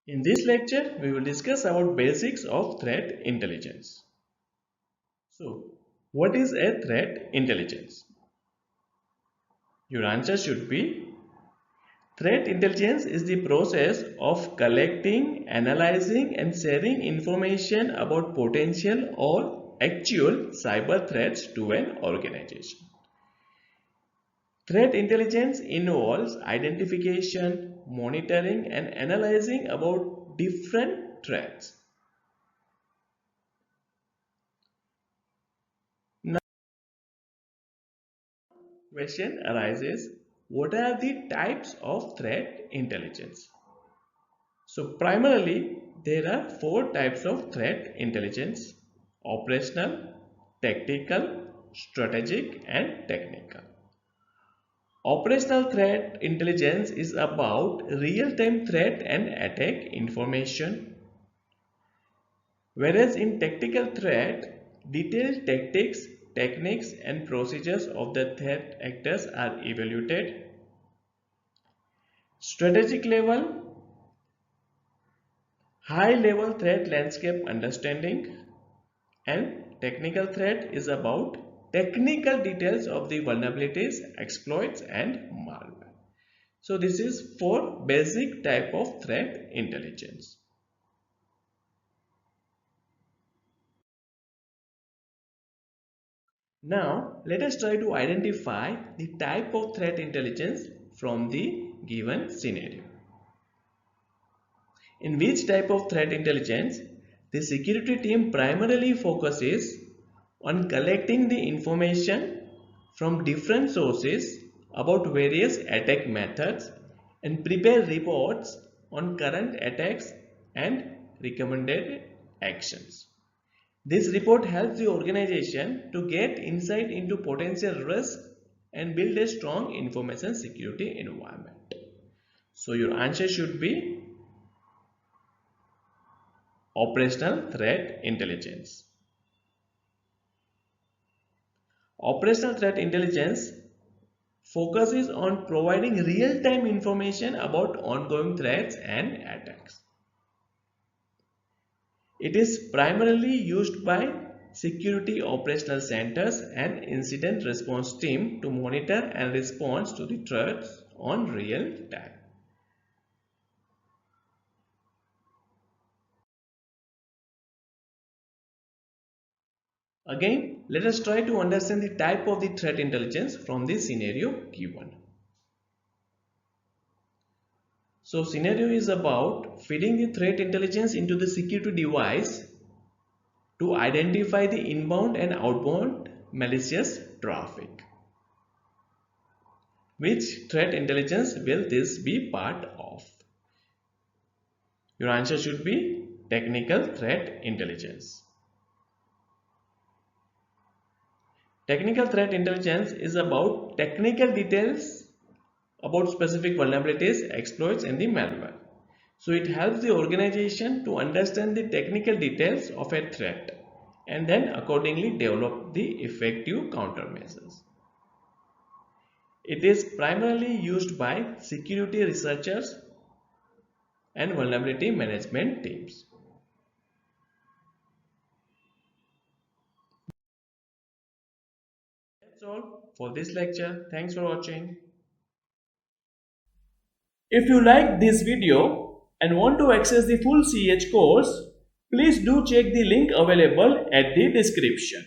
In this lecture, we will discuss about basics of threat intelligence. So, what is a threat intelligence? Your answer should be: threat intelligence is the process of collecting, analyzing and sharing information about potential or actual cyber threats to an organization. Threat intelligence involves identification, monitoring and analyzing about different threats. Now, question arises: what are the types of threat intelligence? So primarily there are four types of threat intelligence: operational, tactical, strategic and technical. Operational threat intelligence is about real-time threat and attack information, whereas in tactical threat, detailed tactics, techniques and procedures of the threat actors are evaluated. Strategic level, high-level threat landscape understanding, and technical threat is about technical details of the vulnerabilities, exploits and malware. So this is for basic type of threat intelligence. Now let us try to identify the type of threat intelligence from the given scenario. In which type of threat intelligence, the security team primarily focuses on collecting the information from different sources about various attack methods and prepare reports on current attacks and recommended actions. This report helps the organization to get insight into potential risks and build a strong information security environment. So your answer should be operational threat intelligence. Operational threat intelligence focuses on providing real-time information about ongoing threats and attacks. It is primarily used by security operational centers and incident response team to monitor and respond to the threats on real time. Again, let us try to understand the type of the threat intelligence from the scenario given. So scenario is about feeding the threat intelligence into the security device to identify the inbound and outbound malicious traffic. Which threat intelligence will this be part of? Your answer should be technical threat intelligence. Technical threat intelligence is about technical details about specific vulnerabilities, exploits and the malware. So it helps the organization to understand the technical details of a threat and then accordingly develop the effective countermeasures. It is primarily used by security researchers and vulnerability management teams. That's all for this lecture. Thanks for watching. If you like this video and want to access the full CEH course, please do check the link available at the description.